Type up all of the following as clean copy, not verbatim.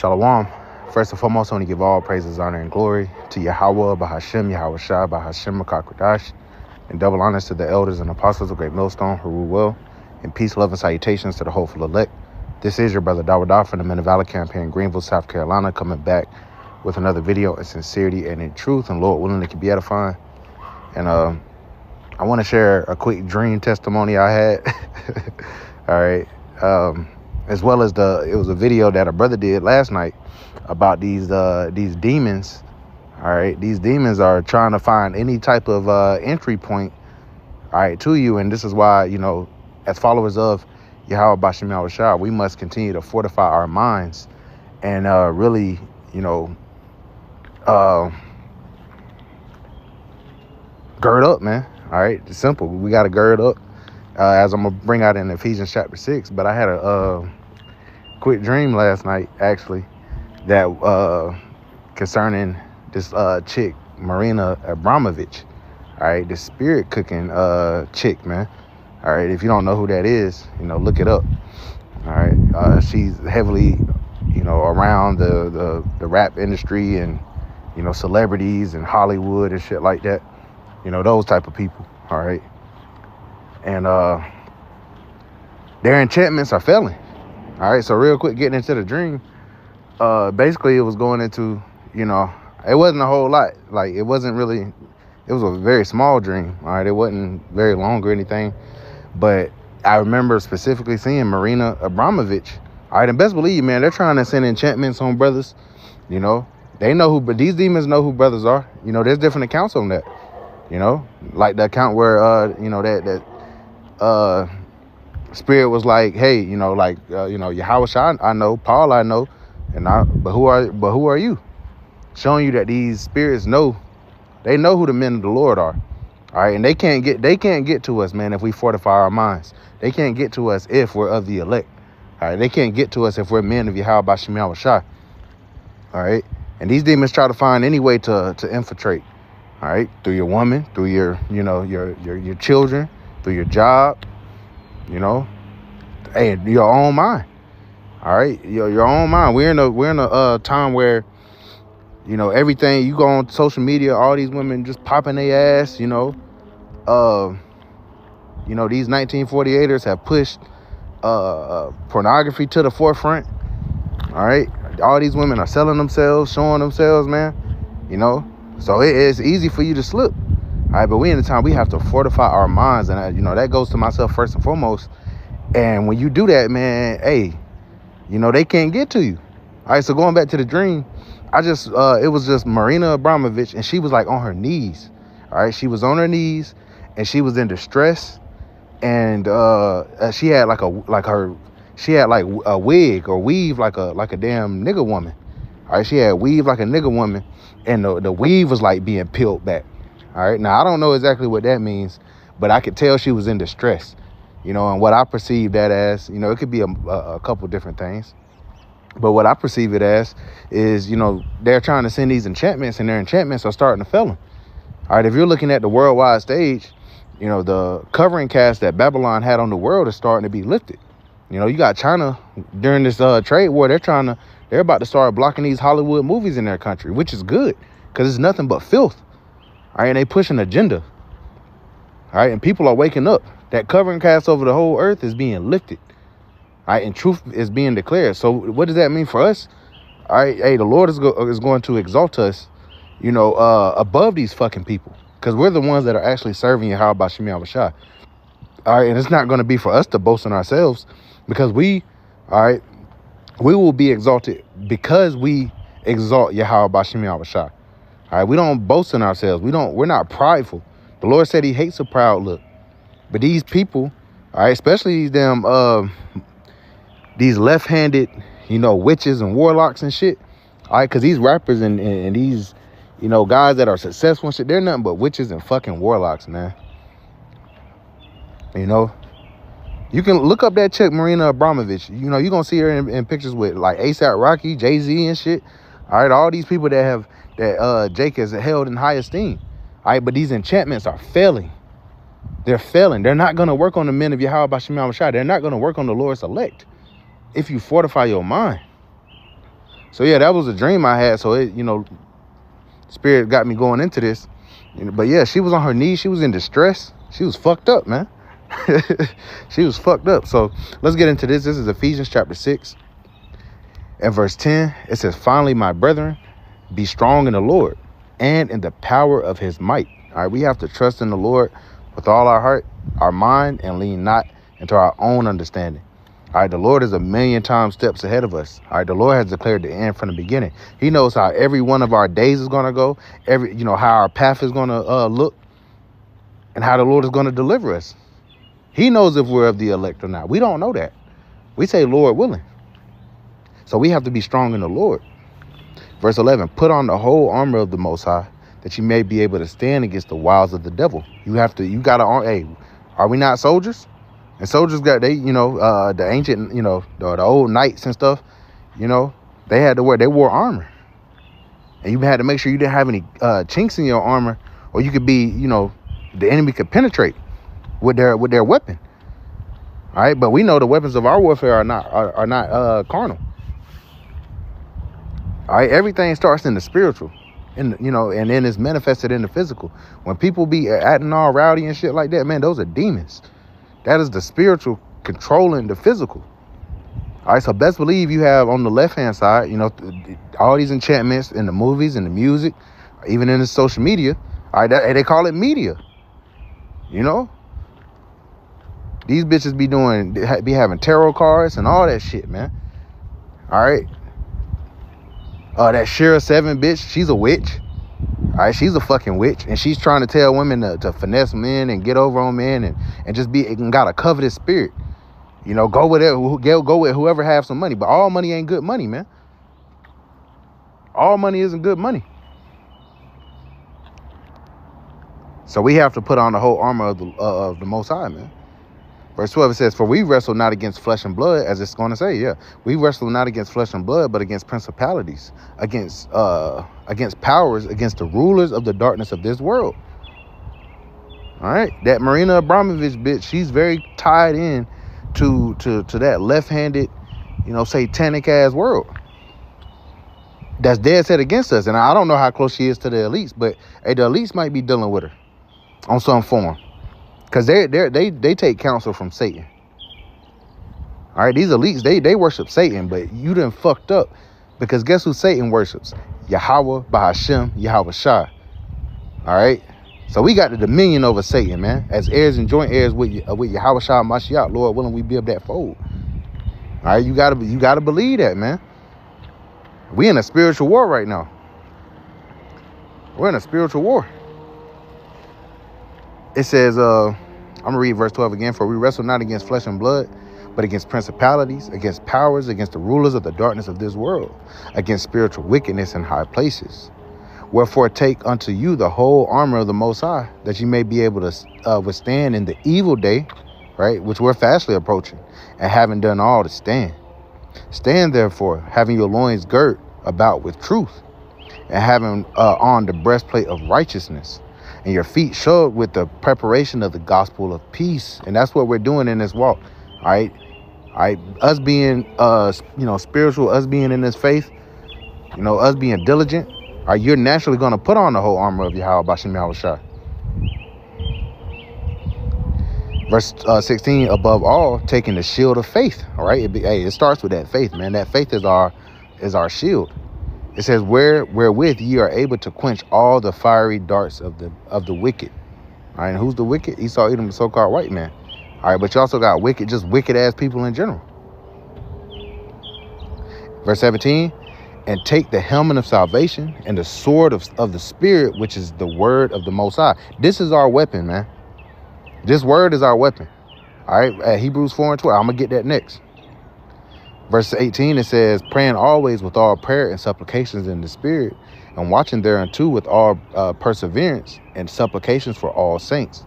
Shalom. First and foremost, I want to give all praises, honor, and glory to Yahweh, Bahashem, Yahweh Shai, Bahashem, Makakradash, and double honors to the elders and apostles of Great Millstone who rule well, and peace, love, and salutations to the hopeful elect. This is your brother Dawadah from the Men of Valor campaign, Greenville, South Carolina, coming back with another video in sincerity and in truth, and Lord willing, it can be edifying. And I want to share a quick dream testimony I had. All right. As well as it was a video that a brother did last night about these demons. All right, these demons are trying to find any type of entry point, all right, to you. And this is why, as followers of Yahweh Bashem Yahweh Shah, we must continue to fortify our minds and really, gird up, man. All right, it's simple. We got to gird up, as I'm gonna bring out in Ephesians chapter 6. But I had a quick dream last night, actually, that concerning this chick, Marina Abramovich. All right, this spirit cooking chick, man. All right, if you don't know who that is, look it up. All right, she's heavily, around the rap industry and celebrities and Hollywood and shit like that. Those type of people. All right, and their enchantments are failing. All right, so real quick, getting into the dream. Basically, it was going into, it wasn't a whole lot. Like, it wasn't really, it was a very small dream. All right, it wasn't very long or anything. But I remember specifically seeing Marina Abramovich. All right, and best believe, man, they're trying to send enchantments on brothers. They know but these demons know who brothers are. There's different accounts on that. Like the account where, that spirit was like, hey, Yahweh Shai, I know, Paul, I know, but who are you? Showing you that these spirits know, they know who the men of the Lord are. All right, and they can't get to us, man, if we fortify our minds. They can't get to us if we're of the elect. All right, they can't get to us if we're men of Yahweh Bashem Yahweh Shai. All right, and these demons try to find any way to infiltrate. All right, through your woman, through your your children, through your job, and your own mind. All right, your own mind. We're in a time where, everything, you go on social media, all these women just popping their ass. These 1948ers have pushed pornography to the forefront. All right, all these women are selling themselves, showing themselves, man. So it is easy for you to slip. All right, but we in the time we have to fortify our minds, and that goes to myself first and foremost. And when you do that, man, hey, they can't get to you. All right, so going back to the dream, it was just Marina Abramovich, and she was like on her knees. All right, she was on her knees, and she was in distress, and she had like a wig or weave like a damn nigger woman. All right, she had weave like a nigger woman, and the weave was like being peeled back. All right, now I don't know exactly what that means, but I could tell she was in distress, and what I perceive that as, it could be a couple different things, but what I perceive it as is, they're trying to send these enchantments, and their enchantments are starting to fail them. All right, if you're looking at the worldwide stage, the covering cast that Babylon had on the world is starting to be lifted. You got China during this trade war. They're about to start blocking these Hollywood movies in their country, which is good because it's nothing but filth. All right, and they push an agenda. All right, and people are waking up. That covering cast over the whole earth is being lifted. All right, and truth is being declared. So what does that mean for us? All right, hey, the Lord is going to exalt us, above these fucking people, because we're the ones that are actually serving Yahweh Bashem Yahweh Shai. All right, and it's not going to be for us to boast in ourselves, because we will be exalted because we exalt Yahweh Bashem Yahweh Shai. All right, we don't boast in ourselves. We're not prideful. The Lord said he hates a proud look. But these people, all right, especially these left-handed, witches and warlocks and shit. All right, because these rappers and these, guys that are successful and shit, they're nothing but witches and fucking warlocks, man. You can look up that chick, Marina Abramovich. You're going to see her in pictures with like A$AP Rocky, Jay-Z and shit. All right, all these people that Jake has held in high esteem. All right, but these enchantments are failing. They're failing. They're not going to work on the men of Yahweh Bashem Yahweh Shai. They're not going to work on the Lord's elect if you fortify your mind. So yeah, that was a dream I had. So it, Spirit got me going into this. But yeah, she was on her knees. She was in distress. She was fucked up, man. She was fucked up. So let's get into this. This is Ephesians chapter 6 and verse 10. It says, finally, my brethren, be strong in the Lord and in the power of his might. All right, we have to trust in the Lord with all our heart, our mind, and lean not into our own understanding. All right, the Lord is a million times steps ahead of us. All right, the Lord has declared the end from the beginning. He knows how every one of our days is going to go, how our path is going to look, and how the Lord is going to deliver us. He knows if we're of the elect or not. We don't know that. We say, Lord willing. So we have to be strong in the Lord. Verse 11, put on the whole armor of the Most High, that you may be able to stand against the wiles of the devil. You got to, hey, are we not soldiers? And soldiers got, the ancient, the old knights and stuff, they wore armor. And you had to make sure you didn't have any chinks in your armor, or you could be, the enemy could penetrate with their weapon. All right, but we know the weapons of our warfare are not carnal. All right, everything starts in the spiritual, and then it's manifested in the physical. When people be acting all rowdy and shit like that, man, those are demons. That is the spiritual controlling the physical. All right, so best believe you have on the left-hand side, all these enchantments in the movies and the music, even in the social media. All right, they call it media. These bitches be having tarot cards and all that shit, man. All right. That Shira 7 bitch, she's a witch. All right, she's a fucking witch, and she's trying to tell women to finesse men and get over on men and just got a covetous spirit. Go with it. Go with whoever have some money, but all money ain't good money, man. All money isn't good money. So we have to put on the whole armor of the Most High, man. Verse 12, it says, for we wrestle not against flesh and blood, as it's going to say, yeah. We wrestle not against flesh and blood, but against principalities, against powers, against the rulers of the darkness of this world. All right. That Marina Abramovich bitch, she's very tied in to that left-handed, satanic ass world that's dead set against us. And I don't know how close she is to the elites, but hey, the elites might be dealing with her on some form. Because they take counsel from Satan. All right, these elites, they worship Satan, but you done fucked up. Because guess who Satan worships? Yahweh, Bahashem, Yahweh Shai. All right? So we got the dominion over Satan, man. As heirs and joint heirs with Yahweh Shai Mashiach, Lord willing, we be of that fold. All right, you gotta believe that, man. We in a spiritual war right now. We're in a spiritual war. It says, I'm going to read verse 12 again. For we wrestle not against flesh and blood, but against principalities, against powers, against the rulers of the darkness of this world, against spiritual wickedness in high places. Wherefore take unto you the whole armor of the Most High, that you may be able to withstand in the evil day, right, which we're fastly approaching, and having done all to stand. Stand therefore, having your loins girt about with truth, and having on the breastplate of righteousness, and your feet shod with the preparation of the gospel of peace. And that's what we're doing in this walk. All right. Us being, spiritual, us being in this faith, us being diligent. All right. You're naturally going to put on the whole armor of Yahweh Bashem Yahweh Shai. Verse 16, above all, taking the shield of faith. All right. It starts with that faith, man. That faith is our shield. It says, wherewith ye are able to quench all the fiery darts of the wicked. All right, and who's the wicked? Esau, Edom, the so-called white man. All right, but you also got wicked ass people in general. Verse 17, and take the helmet of salvation and the sword of the Spirit, which is the word of the Most High. This is our weapon, man. This word is our weapon. All right, at Hebrews 4 and 12. I'm going to get that next. Verse 18, it says, praying always with all prayer and supplications in the Spirit, and watching thereunto with all perseverance and supplications for all saints.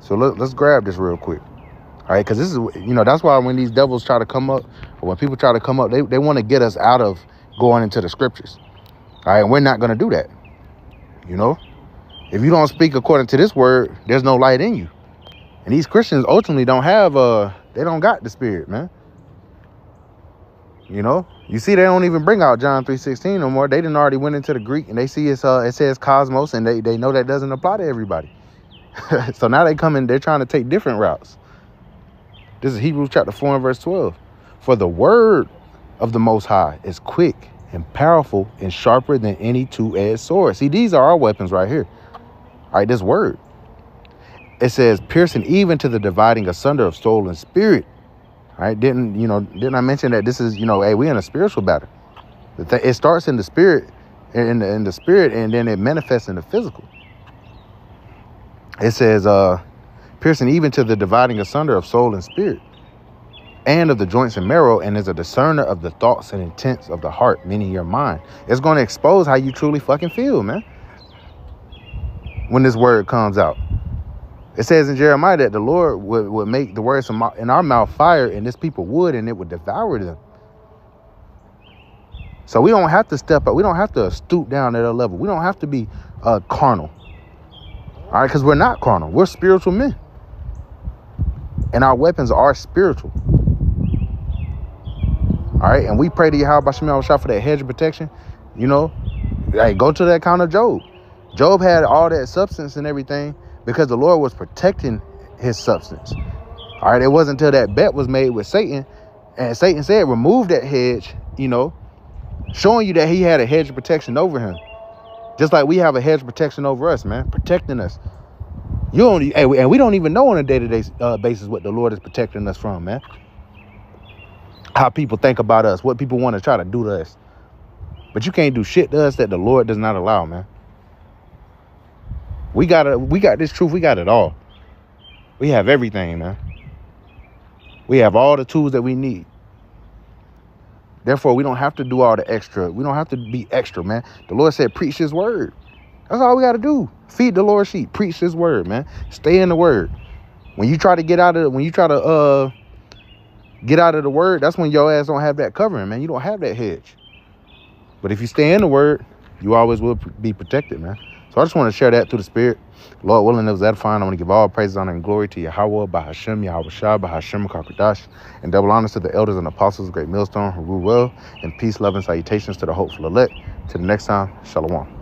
So let's grab this real quick. All right, because this is, that's why when these devils try to come up, or when people try to come up, they want to get us out of going into the scriptures. All right, and we're not going to do that. If you don't speak according to this word, there's no light in you. And these Christians ultimately don't have, they don't got the Spirit, man. You know, you see, they don't even bring out John 3:16 no more. They didn't already went into the Greek, and they see it says cosmos, and they know that doesn't apply to everybody. So now they come in, they're trying to take different routes. This is Hebrews chapter 4 and verse 12. For the word of the Most High is quick and powerful and sharper than any two-edged sword. See, these are our weapons right here. All right, this word. It says, piercing even to the dividing asunder of soul and spirit. All right, didn't I mention that this is, hey, we're in a spiritual battle. It starts in the spirit, in the spirit, and then it manifests in the physical. It says, piercing even to the dividing asunder of soul and spirit, and of the joints and marrow, and is a discerner of the thoughts and intents of the heart, meaning your mind. It's going to expose how you truly fucking feel, man, when this word comes out. It says in Jeremiah that the Lord would make the words in our mouth fire, and this people would, and it would devour them. So we don't have to step up. We don't have to stoop down to their level. We don't have to be carnal. All right, because we're not carnal. We're spiritual men. And our weapons are spiritual. All right, and we pray to Yahweh B'Shem Yahushua for that hedge of protection. Hey, go to the account of Job. Job had all that substance and everything because the Lord was protecting his substance. All right, it wasn't until that bet was made with Satan, and Satan said, remove that hedge, showing you that he had a hedge of protection over him. Just like we have a hedge of protection over us, man, protecting us. And we don't even know on a day-to-day basis what the Lord is protecting us from, man. How people think about us, what people want to try to do to us. But you can't do shit to us that the Lord does not allow, man. We got this truth. We got it all. We have everything, man. We have all the tools that we need. Therefore, we don't have to do all the extra. We don't have to be extra, man. The Lord said, preach his word. That's all we got to do. Feed the Lord's sheep. Preach his word, man. Stay in the word. When you try to get out of the word, that's when your ass don't have that covering, man. You don't have that hedge. But if you stay in the word, you always will be protected, man. So I just want to share that through the spirit. Lord willing, it was edifying. I want to give all praises, honor, and glory to Yahweh, Bahashem, Yahweh Shah, Bahashem, Kakadash, and double honors to the elders and apostles of Great Millstone who rule well, and peace, love, and salutations to the hopeful elect. Till the next time, Shalom.